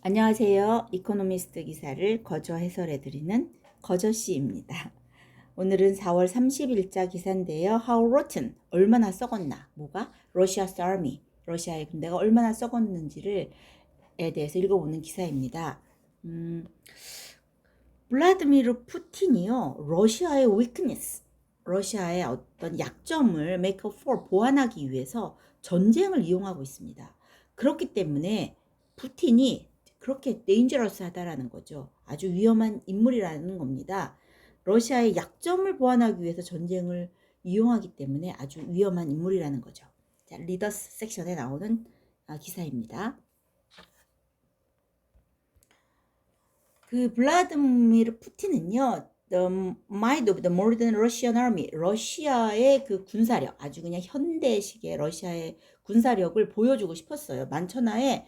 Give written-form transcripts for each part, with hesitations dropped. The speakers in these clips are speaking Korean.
안녕하세요. 이코노미스트 기사를 거저 해설해드리는 거저씨입니다. 오늘은 4월 30일자 기사인데요. How rotten, 얼마나 썩었나, 뭐가? Russia's army, 러시아의 군대가 얼마나 썩었는지를 에 대해서 읽어보는 기사입니다. 블라드미르 푸틴이요, 러시아의 weakness, 러시아의 어떤 약점을 make up for, 보완하기 위해서 전쟁을 이용하고 있습니다. 그렇기 때문에 푸틴이 그렇게 데인저러스하다라는 거죠. 아주 위험한 인물이라는 겁니다. 러시아의 약점을 보완하기 위해서 전쟁을 이용하기 때문에 아주 위험한 인물이라는 거죠. 자, 리더스 섹션에 나오는 기사입니다. 그 블라드미르 푸틴은요, the might of the modern Russian army, 러시아의 그 군사력, 아주 그냥 현대식의 러시아의 군사력을 보여주고 싶었어요. 만천하에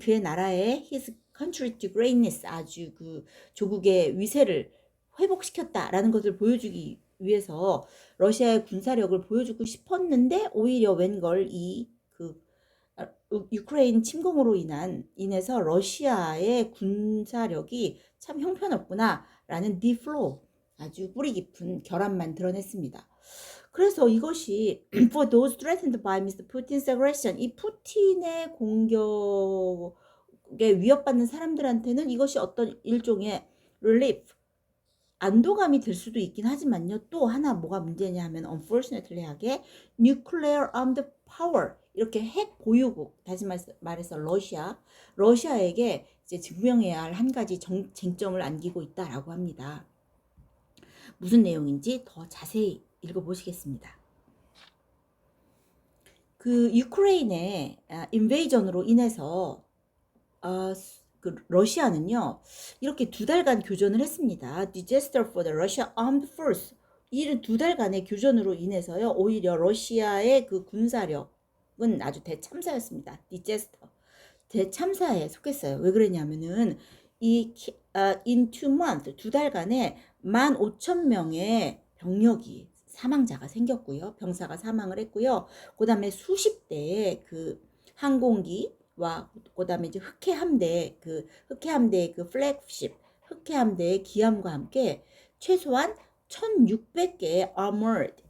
그의 나라의 his country to greatness, 아주 그 조국의 위세를 회복시켰다라는 것을 보여주기 위해서 러시아의 군사력을 보여주고 싶었는데 오히려 웬걸 이그 유크레인 침공으로 인해서 러시아의 군사력이 참 형편없구나라는 디플로, 아주 뿌리 깊은 결함만 드러냈습니다. 그래서 이것이 for those threatened by Mr. Putin's aggression, 이 푸틴의 공격에 위협받는 사람들한테는 이것이 어떤 일종의 relief, 안도감이 될 수도 있긴 하지만요. 또 하나 뭐가 문제냐 하면 unfortunately 하게 nuclear armed power, 이렇게 핵 보유국, 다시 말해서 러시아에게 이제 증명해야 할 한 가지 쟁점을 안기고 있다라고 합니다. 무슨 내용인지 더 자세히 읽어보시겠습니다. 그 유크레인의 인베이전으로 인해서 그 러시아는요, 이렇게 2달간 교전을 했습니다. Disaster for the Russia Armed Force. 이른 2달간의 교전으로 인해서요, 오히려 러시아의 그 군사력은 아주 대참사였습니다. Disaster, 대참사에 속했어요. 왜 그러냐면은 in 2 months, 2달간에 15,000명의 병력이 사망자가 생겼고요, 병사가 사망을 했고요. 그 다음에 수십 대의 그 항공기와 그다음에 이제 흑해함대의 그 플래그십 흑해함대의 기함과 함께 최소한 1,600개의 armored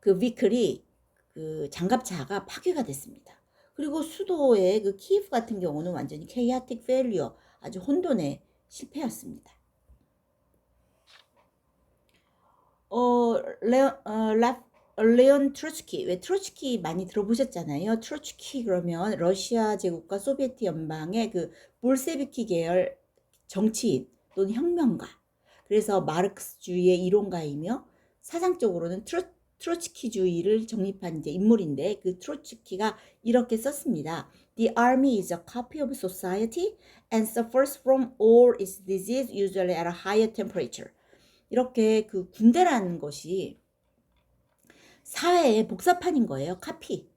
그 비클이, 그 장갑차가 파괴가 됐습니다. 그리고 수도의 그 키예프 같은 경우는 완전히 chaotic failure, 아주 혼돈에 실패였습니다. 레온 트로츠키, 왜 트로츠키 많이 들어보셨잖아요. 트로츠키 그러면 러시아 제국과 소비에트 연방의 그 볼세비키 계열 정치인 또는 혁명가, 그래서 마르크스주의의 이론가이며 사상적으로는 트로츠키주의를 정립한 이제 인물인데, 그 트로츠키가 이렇게 썼습니다. The army is a copy of society and suffers from all its disease usually at a higher temperature. 이렇게 그 군대라는 것이 사회의 복사판인 거예요. 카피.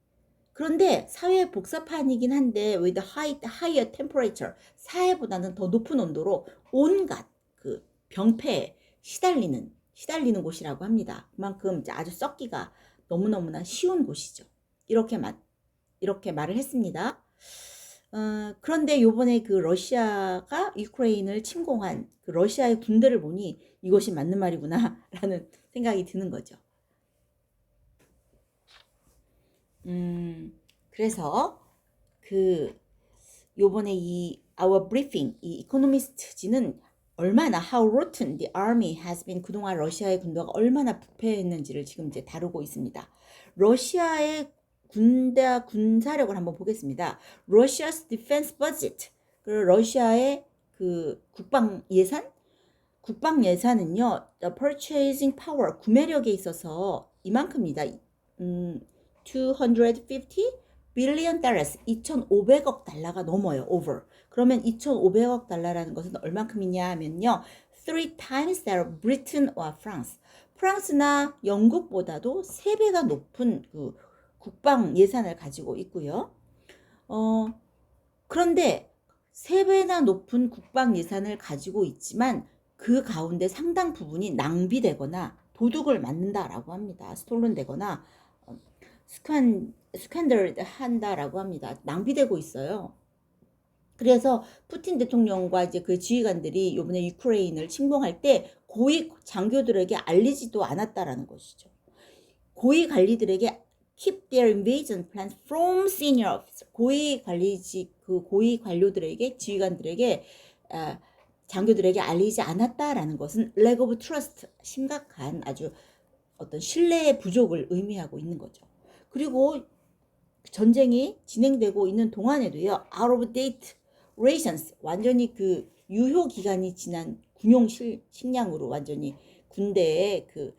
그런데 사회의 복사판이긴 한데 with higher temperature, 사회보다는 더 높은 온도로 온갖 그 병폐에 시달리는 곳이라고 합니다. 그만큼 아주 썩기가 너무너무나 쉬운 곳이죠. 이렇게 말을 했습니다. 그런데 요번에 그 러시아가 유크레인을 침공한 그 러시아의 군대를 보니 이것이 맞는 말이구나 라는 생각이 드는 거죠. 그래서 그 요번에 이 our briefing, 이 이코노미스트지는 얼마나 how rotten the army has been, 그동안 러시아의 군대가 얼마나 부패했는지를 지금 이제 다루고 있습니다. 러시아의 군사력을 한번 보겠습니다. Russia's defense budget, 그 러시아의 그 국방 예산은요, the purchasing power, 구매력에 있어서 이만큼입니다. 250 billion dollars, 2,500억 달러가 넘어요. over. 그러면 2,500억 달러라는 것은 얼만큼이냐 하면요, 3 times that of Britain or France. 프랑스나 영국보다도 3배가 높은 그 국방 예산을 가지고 있고요. 그런데 3배나 높은 국방 예산을 가지고 있지만 그 가운데 상당 부분이 낭비되거나 도둑을 맞는다라고 합니다. 스톨른되거나 스캔들 한다라고 합니다. 낭비되고 있어요. 그래서 푸틴 대통령과 이제 그 지휘관들이 요번에 유크레인을 침공할 때 고위 장교들에게 알리지도 않았다라는 것이죠. 고위 관리들에게 keep their invasion plans from senior officer. 고위 관리직 그 고위 관료들에게 지휘관들에게 장교들에게 알리지 않았다라는 것은 lack of trust, 심각한 아주 어떤 신뢰의 부족을 의미하고 있는 거죠. 그리고 전쟁이 진행되고 있는 동안에도요, out of date rations, 완전히 그 유효 기간이 지난 군용 식량으로 완전히 군대에 그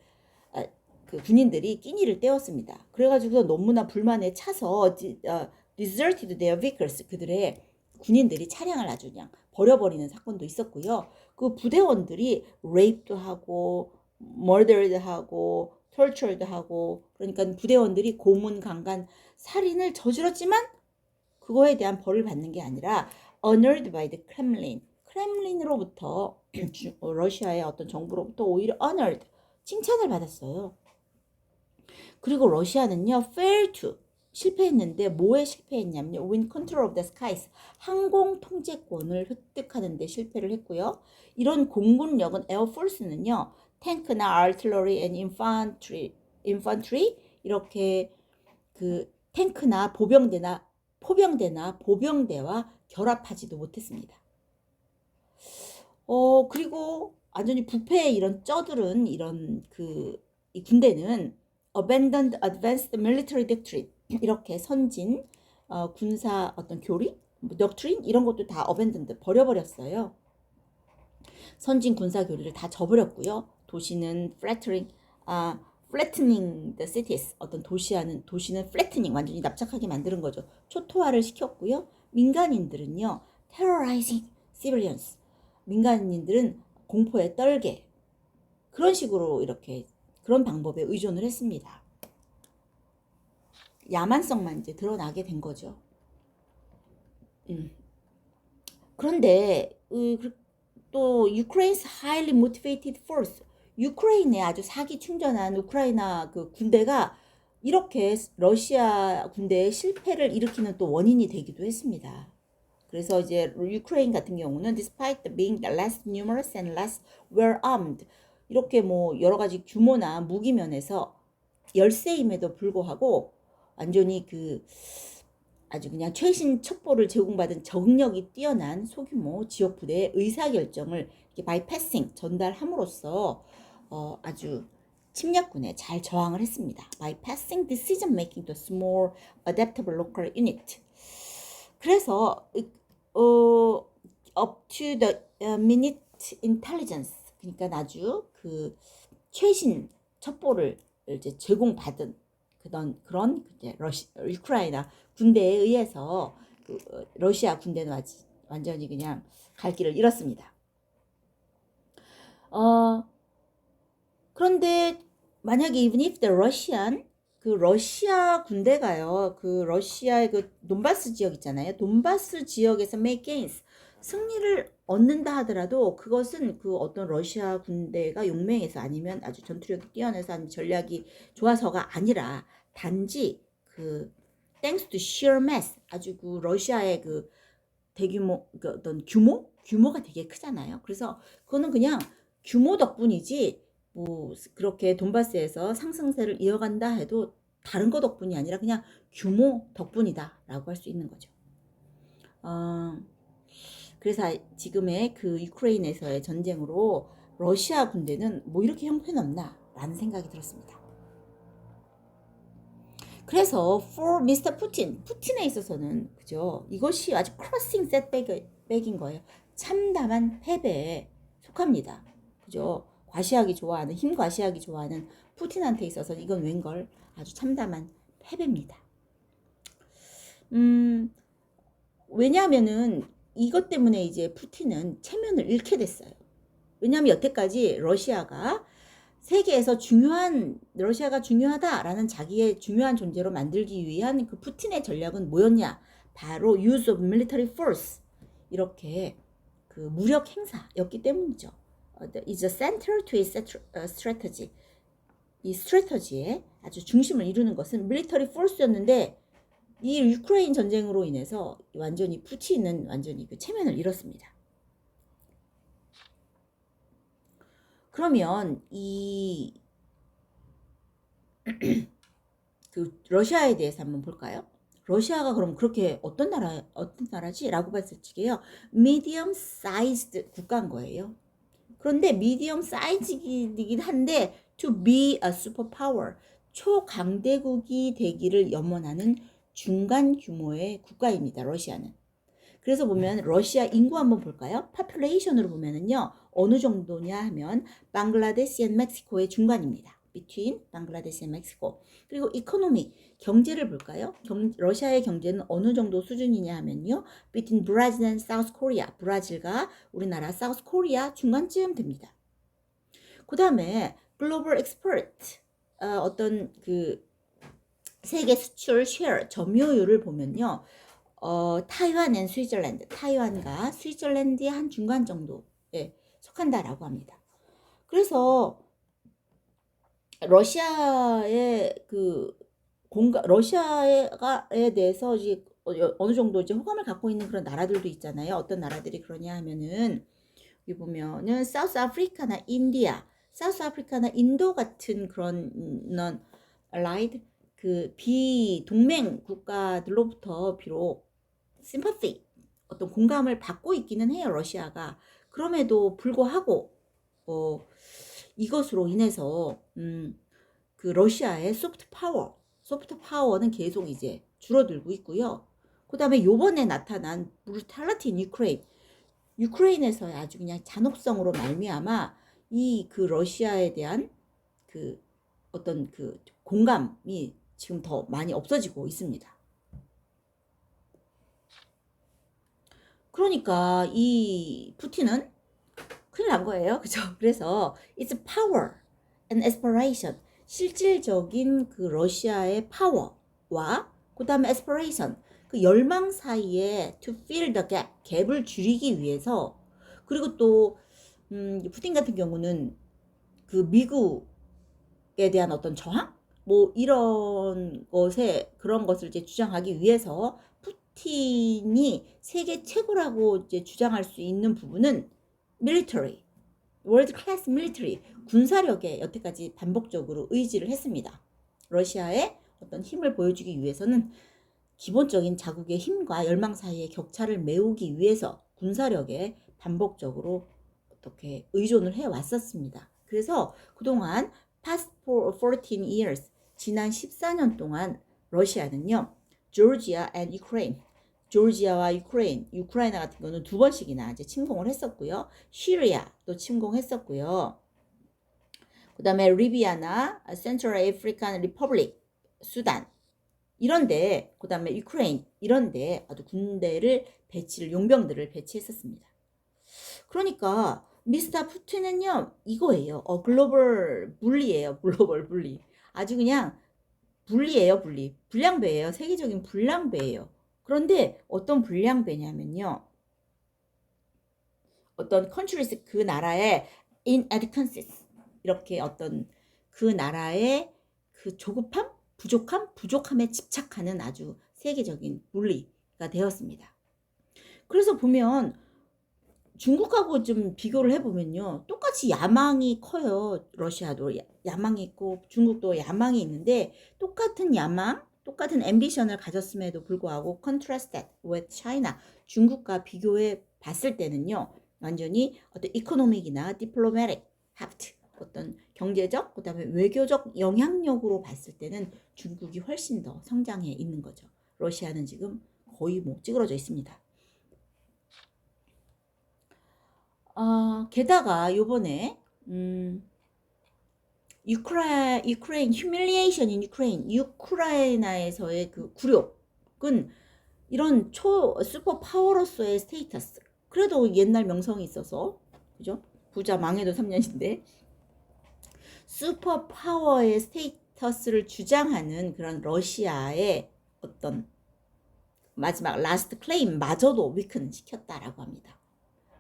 군인들이 끼니를 때웠습니다. 그래가지고 너무나 불만에 차서 deserted their vehicles, 그들의 군인들이 차량을 아주 그냥 버려버리는 사건도 있었고요. 그 부대원들이 rape도 하고 murdered 하고 tortured 하고, 그러니까 부대원들이 고문, 강간, 살인을 저질렀지만 그거에 대한 벌을 받는 게 아니라 honored by the Kremlin, 크렘린으로부터 러시아의 어떤 정부로부터 오히려 honored, 칭찬을 받았어요. 그리고 러시아는요, fail to, 실패했는데 뭐에 실패했냐면요, win control of the skies, 항공 통제권을 획득하는 데 실패를 했고요. 이런 공군력은 에어포스는요, 탱크나 artillery and infantry 이렇게 그 탱크나 보병대와 결합하지도 못했습니다. 그리고 완전히 부패의 이런 쩌들은 이런 이 군대는 abandoned advanced military doctrine, 이렇게 선진 군사 어떤 교리, doctrine 이런 것도 다 abandoned, 버려버렸어요. 선진 군사 교리를 다 저버렸고요. 도시는 flattening the cities, 어떤 도시는 flattening, 완전히 납작하게 만드는 거죠. 초토화를 시켰고요. 민간인들은요, terrorizing civilians, 민간인들은 공포에 떨게, 그런 식으로 이렇게 그런 방법에 의존을 했습니다. 야만성만 이제 드러나게 된 거죠. 그런데 또 Ukraine's highly motivated force, 유크레인에 아주 사기 충전한 우크라이나 그 군대가 이렇게 러시아 군대의 실패를 일으키는 또 원인이 되기도 했습니다. 그래서 이제 유크레인 같은 경우는 despite being less numerous and less well armed, 이렇게 뭐 여러 가지 규모나 무기 면에서 열세임에도 불구하고 완전히 아주 그냥 최신 첩보를 제공받은 적응력이 뛰어난 소규모 지역 부대의 의사결정을 이렇게 bypassing, 전달함으로써 아주 침략군에 잘 저항을 했습니다. bypassing decision making to small adaptable local unit. 그래서 up to the minute intelligence, 그러니까 아주 그 최신 첩보를 이제 제공받은 그런 우크라이나 군대에 의해서 러시아 군대는 완전히 그냥 갈 길을 잃었습니다. 그런데 만약에 even if the Russian, 러시아 군대가요, 러시아의 돈바스 지역 있잖아요. 돈바스 지역에서 make gains, 승리를 얻는다 하더라도 그것은 어떤 러시아 군대가 용맹해서, 아니면 아주 전투력이 뛰어나서, 아니면 전략이 좋아서가 아니라 단지 thanks to sheer mass, 아주 러시아의 대규모 어떤 규모가 되게 크잖아요. 그래서 그거는 그냥 규모 덕분이지, 뭐 그렇게 돈바스에서 상승세를 이어간다 해도 다른 거 덕분이 아니라 그냥 규모 덕분이다라고 할 수 있는 거죠. 그래서 지금의 유크레인에서의 전쟁으로 러시아 군대는 뭐 이렇게 형편없나라는 생각이 들었습니다. 그래서 for Mr. 푸틴에 있어서는 그죠, 이것이 아주 crossing setback인 거예요. 참담한 패배에 속합니다. 그죠? 힘 과시하기 좋아하는 푸틴한테 있어서는 이건 웬걸 아주 참담한 패배입니다. 왜냐하면은 이것 때문에 이제 푸틴은 체면을 잃게 됐어요. 왜냐하면 여태까지 러시아가 세계에서 러시아가 중요하다라는 자기의 중요한 존재로 만들기 위한 푸틴의 전략은 뭐였냐? 바로 use of military force, 이렇게 무력 행사였기 때문이죠. is a center to his strategy. 이 스트래터지의 아주 중심을 이루는 것은 military force였는데 이 유크레인 전쟁으로 인해서 완전히 푸틴은 완전히 그 체면을 잃었습니다. 그러면 이 그 러시아에 대해서 한번 볼까요? 러시아가 그럼 그렇게 어떤 나라지라고 봤을 적에요. medium sized 국가인 거예요. 그런데 medium size이긴 한데 to be a superpower, 초강대국이 되기를 염원하는 중간 규모의 국가입니다. 러시아는. 그래서 보면 러시아 인구 한번 볼까요? population으로 보면은요. 어느 정도냐 하면 방글라데시 앤 멕시코의 중간입니다. between 방글라데시 앤 멕시코. 그리고 economic, 경제를 볼까요? 러시아의 경제는 어느 정도 수준이냐 하면요. between Brazil and South Korea. 브라질과 우리나라 South Korea 중간쯤 됩니다. 그 다음에 global export, 어떤 그 세계 수출 쉐어, 점유율을 보면요. 타이완 앤 스위tzerland, 타이완과 스위tzerland의 한 중간 정도에 속한다라고 합니다. 그래서 러시아의 그 러시아에 대해서 이제 어느 정도 이제 호감을 갖고 있는 그런 나라들도 있잖아요. 어떤 나라들이 그러냐 하면은 여기 보면은 사우스 아프리카나 인디아, 사우스 아프리카나 인도 같은 그런 allied 그 비동맹 국가들로부터 비록 sympathy, 어떤 공감을 받고 있기는 해요. 러시아가. 그럼에도 불구하고 이것으로 인해서 그 러시아의 소프트 파워는 계속 이제 줄어들고 있고요. 그 다음에 요번에 나타난 brutality in 유크레인에서의 아주 그냥 잔혹성으로 말미암아 이 그 러시아에 대한 그 어떤 그 공감이 지금 더 많이 없어지고 있습니다. 그러니까 이 푸틴은 큰일 난 거예요. 그죠? 그래서 it's power and aspiration, 실질적인 그 러시아의 파워와 그 다음에 aspiration, 그 열망 사이에 to fill the gap, 갭을 줄이기 위해서, 그리고 또 푸틴 같은 경우는 그 미국에 대한 어떤 저항? 뭐 이런 그런 것을 이제 주장하기 위해서 푸틴이 세계 최고라고 이제 주장할 수 있는 부분은 military, 월드 클래스 밀리터리, 군사력에 여태까지 반복적으로 의지를 했습니다. 러시아의 어떤 힘을 보여주기 위해서는 기본적인 자국의 힘과 열망 사이의 격차를 메우기 위해서 군사력에 반복적으로 어떻게 의존을 해 왔었습니다. 그래서 그동안 past 14 years, 지난 14년 동안 러시아는요, Georgia and Ukraine, 조지아와 우크라이나 같은 경우는 두 번씩이나 이제 침공을 했었고요. 시리아도 침공했었고요. 그 다음에 리비아나 센트럴 아프리칸 리퍼블릭, 수단 이런데, 그 다음에 우크라이나 이런데 아주 용병들을 배치했었습니다. 그러니까 미스터 푸틴은요 이거예요. 글로벌 bully예요. 글로벌 bully. 아주 그냥 분리예요. 불량배예요. 세계적인 불량배예요. 그런데 어떤 불량배냐면요. 어떤 countries, 그 나라의 inadequacies, 이렇게 어떤 그 나라의 그 조급함, 부족함에 집착하는 아주 세계적인 물리가 되었습니다. 그래서 보면 중국하고 좀 비교를 해보면요. 똑같이 야망이 커요. 러시아도 야망이 있고 중국도 야망이 있는데 똑같은 야망, 똑같은 앰비션을 가졌음에도 불구하고 contrasted with China, 중국과 비교해 봤을 때는요. 완전히 어떤 economic이나 diplomatic heft, 어떤 경제적, 그 다음에 외교적 영향력으로 봤을 때는 중국이 훨씬 더 성장해 있는 거죠. 러시아는 지금 거의 뭐 찌그러져 있습니다. 게다가 요번에 유크레인 humiliation in 우크라이나에서의 그 굴욕은 이런 슈퍼 파워로서의 스테이터스, 그래도 옛날 명성이 있어서, 그죠? 부자 망해도 3년인데 슈퍼 파워의 스테이터스를 주장하는 그런 러시아의 어떤 마지막 라스트 클레임마저도 위큰 시켰다라고 합니다.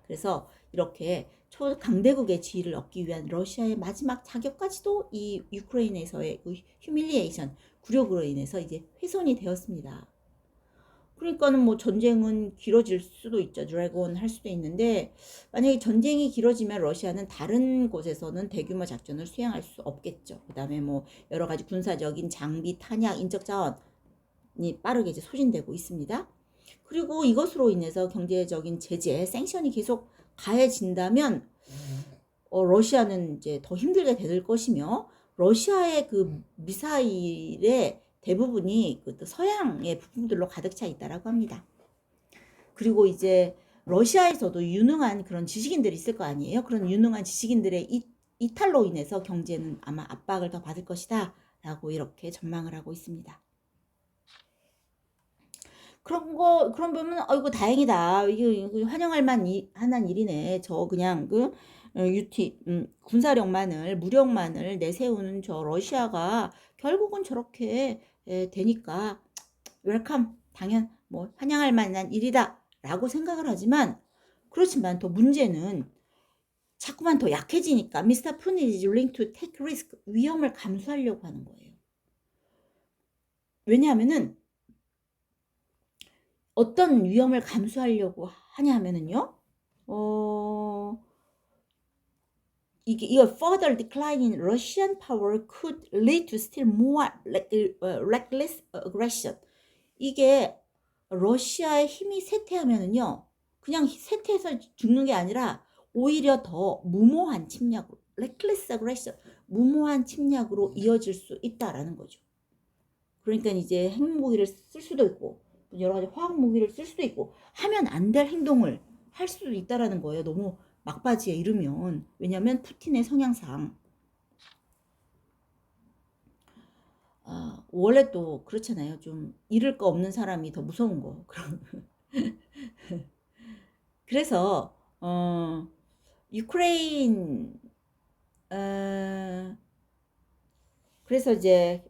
그래서 이렇게 초강대국의 지위를 얻기 위한 러시아의 마지막 자격까지도 이 우크라이나에서의 그 휴밀리에이션, 굴욕으로 인해서 이제 훼손이 되었습니다. 그러니까는 뭐 전쟁은 길어질 수도 있죠. 드래곤 할 수도 있는데 만약에 전쟁이 길어지면 러시아는 다른 곳에서는 대규모 작전을 수행할 수 없겠죠. 그다음에 뭐 여러 가지 군사적인 장비, 탄약, 인적 자원이 빠르게 이제 소진되고 있습니다. 그리고 이것으로 인해서 경제적인 제재, 생션이 계속 가해진다면 러시아는 이제 더 힘들게 될 것이며 러시아의 그 미사일의 대부분이 그 서양의 부품들로 가득 차 있다라고 합니다. 그리고 이제 러시아에서도 유능한 그런 지식인들이 있을 거 아니에요. 그런 유능한 지식인들의 이탈로 인해서 경제는 아마 압박을 더 받을 것이다 라고 이렇게 전망을 하고 있습니다. 그런 보면 이거 다행이다. 이거 환영할 만한 일이네. 저 그냥 그 군사력만을 무력만을 내세우는 저 러시아가 결국은 저렇게 되니까 웰컴 당연 뭐 환영할 만한 일이다라고 생각을 하지만 그렇지만 더 문제는 자꾸만 더 약해지니까 미스터 푸틴 is willing to take risk 위험을 감수하려고 하는 거예요. 왜냐하면은 어떤 위험을 감수하려고 하냐 하면은요. 이거 further decline in Russian power could lead to still more reckless aggression. 이게 러시아의 힘이 쇠퇴하면은요. 그냥 쇠퇴해서 죽는 게 아니라 오히려 더 무모한 침략으로 reckless aggression, 무모한 침략으로 이어질 수 있다라는 거죠. 그러니까 이제 핵무기를 쓸 수도 있고 여러 가지 화학 무기를 쓸 수도 있고 하면 안 될 행동을 할 수도 있다라는 거예요. 너무 막바지에 이르면. 왜냐하면 푸틴의 성향상 원래 또 그렇잖아요. 좀 잃을 거 없는 사람이 더 무서운 거. 그래서 유크레인 그래서 이제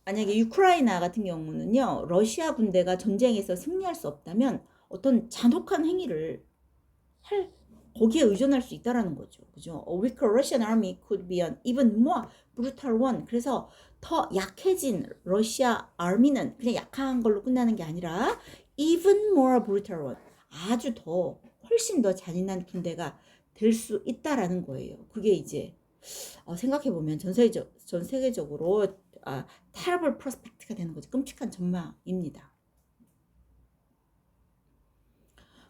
만약에 우크라이나 같은 경우는요. 러시아 군대가 전쟁에서 승리할 수 없다면 어떤 잔혹한 행위를 거기에 의존할 수 있다라는 거죠. 그죠? A weaker Russian army could be an even more brutal one. 그래서 더 약해진 러시아 army는 그냥 약한 걸로 끝나는 게 아니라 even more brutal one. 아주 더 훨씬 더 잔인한 군대가 될 수 있다라는 거예요. 그게 이제 생각해보면 전 세계적으로 terrible prospect가 되는 거죠. 끔찍한 전망입니다.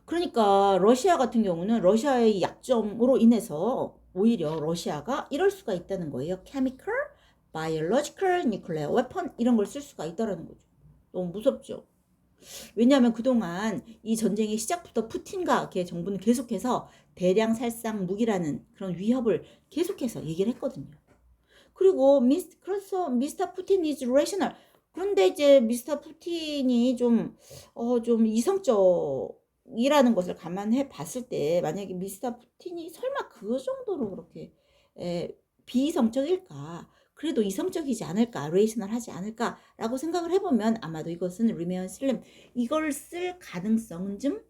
그러니까 러시아 같은 경우는 러시아의 약점으로 인해서 오히려 러시아가 이럴 수가 있다는 거예요. chemical, biological, nuclear weapon 이런 걸 쓸 수가 있다는 거죠. 너무 무섭죠. 왜냐하면 그동안 이 전쟁의 시작부터 푸틴과 걔 정부는 계속해서 대량 살상 무기라는 그런 위협을 계속해서 얘기를 했거든요. 그리고 그래서 미스터 푸틴 is rational. 그런데 이제 미스터 푸틴이 좀 이성적이라는 것을 감안해 봤을 때 만약에 미스터 푸틴이 설마 그 정도로 그렇게 비이성적일까? 그래도 이성적이지 않을까? 레이셔널하지 않을까라고 생각을 해보면 아마도 이것은 리메언 슬램 이걸 쓸 가능성은 좀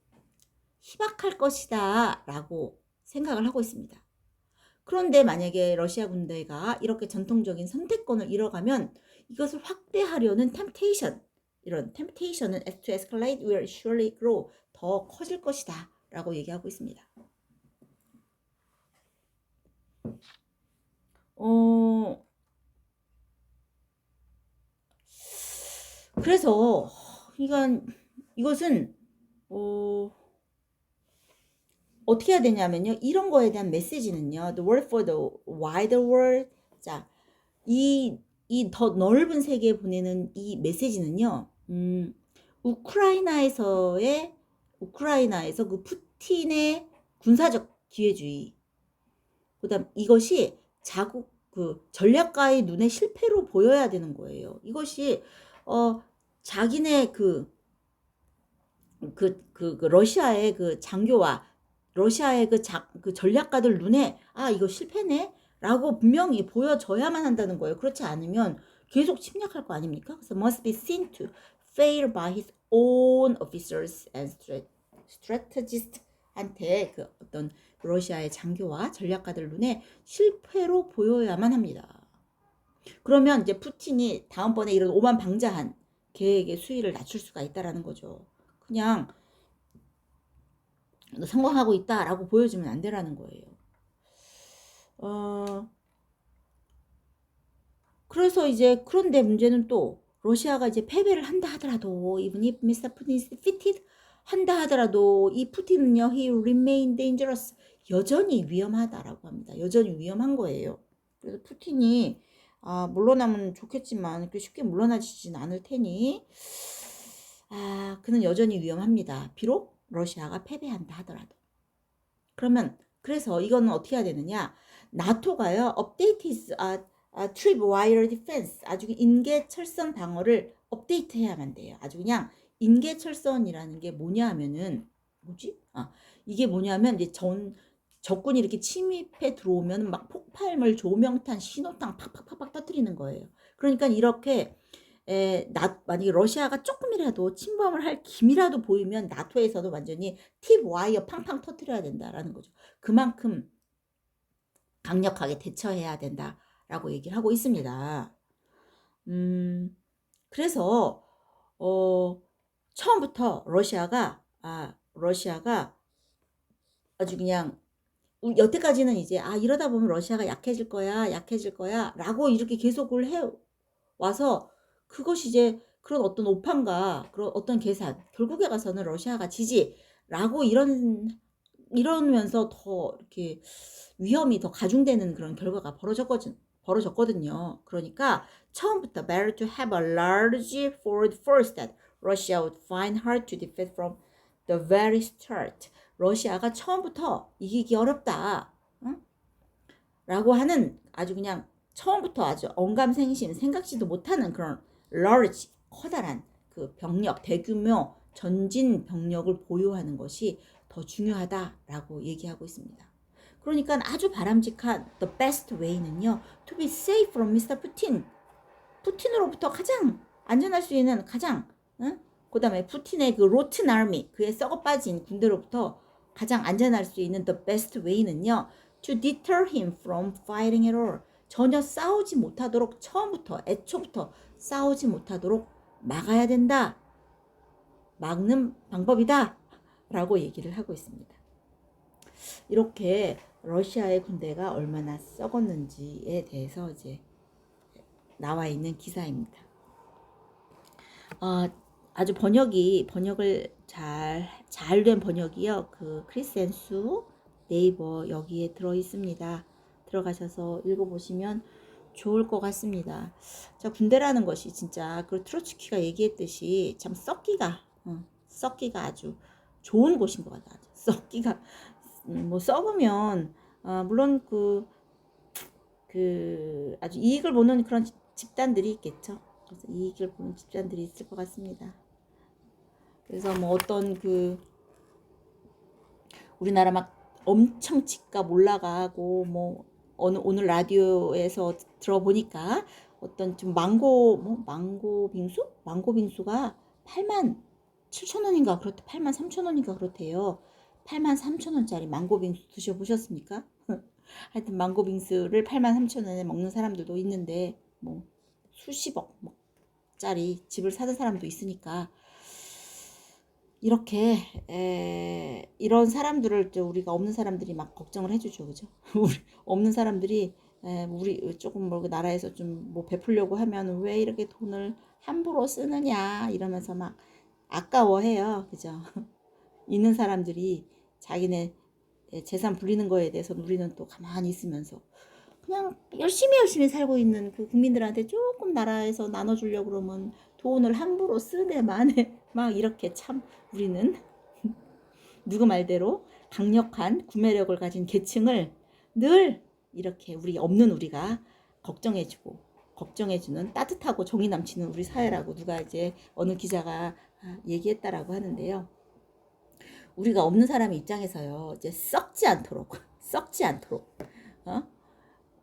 희박할 것이다 라고 생각을 하고 있습니다. 그런데 만약에 러시아 군대가 이렇게 전통적인 선택권을 잃어가면 이것을 확대하려는 temptation, 이런 temptation은 to escalate will surely grow, 더 커질 것이다 라고 얘기하고 있습니다. 그래서 이것은 어떻게 해야 되냐면요. 이런 거에 대한 메시지는요. The word for the wider world. 자, 이 더 넓은 세계에 보내는 이 메시지는요. 우크라이나에서 그 푸틴의 군사적 기회주의. 그다음 이것이 자국 그 전략가의 눈에 실패로 보여야 되는 거예요. 이것이 자기네 러시아의 그 장교와 러시아의 그 전략가들 눈에 이거 실패네 라고 분명히 보여져야만 한다는 거예요. 그렇지 않으면 계속 침략할 거 아닙니까? 그래서 must be seen to fail by his own officers and strategist한테 그 어떤 러시아의 장교와 전략가들 눈에 실패로 보여야만 합니다. 그러면 이제 푸틴이 다음번에 이런 오만방자한 계획의 수위를 낮출 수가 있다라는 거죠. 그냥 성공하고 있다라고 보여주면 안 되라는 거예요. 그래서 이제 그런데 문제는 또 러시아가 이제 패배를 한다 하더라도 even if Mr. Putin is defeated 한다 하더라도 이 푸틴은요 he remain dangerous 여전히 위험하다라고 합니다. 여전히 위험한 거예요. 그래서 푸틴이 물러나면 좋겠지만 쉽게 물러나지진 않을 테니 그는 여전히 위험합니다. 비록 러시아가 패배한다 하더라도. 그러면 그래서 이거는 어떻게 해야 되느냐? 나토가요 update his tripwire defense 아주 인계 철선 방어를 업데이트해야만 돼요. 아주 그냥 인계 철선이라는 게 뭐냐 하면은 뭐지? 이게 뭐냐면 이제 적군이 이렇게 침입해 들어오면 막 폭발물, 조명탄, 신호탄 팍팍팍팍 터뜨리는 거예요. 그러니까 이렇게 만약에 러시아가 조금이라도 침범을 할 기미라도 보이면 나토에서도 완전히 팁 와이어 팡팡 터뜨려야 된다라는 거죠. 그만큼 강력하게 대처해야 된다라고 얘기를 하고 있습니다. 그래서 처음부터 러시아가 아주 그냥 여태까지는 이제 이러다 보면 러시아가 약해질 거야 라고 이렇게 계속을 해 와서 그것이 이제 그런 어떤 오판과 그런 어떤 계산 결국에 가서는 러시아가 지지라고 이러면서 더 이렇게 위험이 더 가중되는 그런 결과가 벌어졌거든요. 그러니까 처음부터 better to have a large forward force that Russia would find hard to defeat from the very start. 러시아가 처음부터 이기기 어렵다. 응? 라고 하는 아주 그냥 처음부터 아주 언감생심 생각지도 못하는 그런 large 커다란 그 병력 대규모 전진 병력을 보유하는 것이 더 중요하다라고 얘기하고 있습니다. 그러니까 아주 바람직한 the best way는요 to be safe from Mr. Putin 푸틴으로부터 가장 안전할 수 있는 가장 그 다음에 푸틴의 그 rotten army 그의 썩어 빠진 군대로부터 가장 안전할 수 있는 the best way는요 to deter him from fighting at all 전혀 싸우지 못하도록 처음부터 애초부터 싸우지 못하도록 막아야 된다 막는 방법이다 라고 얘기를 하고 있습니다. 이렇게 러시아의 군대가 얼마나 썩었는지에 대해서 이제 나와 있는 기사입니다. 아주 번역을 잘된 번역이요. 그 크리센수 네이버 여기에 들어 있습니다. 들어가셔서 읽어보시면 좋을 것 같습니다. 자, 군대라는 것이 진짜 그 트로츠키가 얘기했듯이 참 썩기가 아주 좋은 곳인 것 같아요. 썩기가 뭐 썩으면 물론 그 아주 이익을 보는 그런 집단들이 있겠죠. 그래서 이익을 보는 집단들이 있을 것 같습니다. 그래서 뭐 어떤 그 우리나라 막 엄청 집값 올라가고 뭐 오늘 라디오에서 들어보니까 어떤 좀 망고 빙수가 87,000원인가 83,000원인가 그렇대요. 83,000원짜리 망고 빙수 드셔보셨습니까? 하여튼 망고 빙수를 83,000원에 먹는 사람들도 있는데 뭐 수십억 짜리 집을 사는 사람도 있으니까 이렇게 이런 사람들을 우리가 없는 사람들이 막 걱정을 해주죠, 그죠? 우리 없는 사람들이 우리 조금 뭐 나라에서 좀 뭐 베풀려고 하면 왜 이렇게 돈을 함부로 쓰느냐 이러면서 막 아까워해요, 그죠? 있는 사람들이 자기네 재산 불리는 거에 대해서 우리는 또 가만히 있으면서 그냥 열심히 살고 있는 그 국민들한테 조금 나라에서 나눠주려고 그러면 돈을 함부로 쓰네 마네 막 이렇게 참 우리는 누구 말대로 강력한 구매력을 가진 계층을 늘 이렇게 우리가 걱정해주는 따뜻하고 정이 넘치는 우리 사회라고 누가 이제 어느 기자가 얘기했다라고 하는데요. 우리가 없는 사람의 입장에서요 이제 썩지 않도록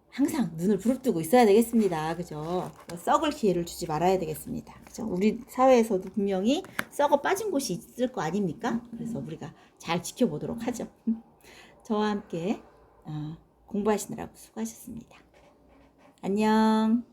항상 눈을 부릅뜨고 있어야 되겠습니다. 그죠? 썩을 기회를 주지 말아야 되겠습니다. 그죠? 우리 사회에서도 분명히 썩어 빠진 곳이 있을 거 아닙니까? 그래서 우리가 잘 지켜보도록 하죠. 저와 함께 공부하시느라고 수고하셨습니다. 안녕.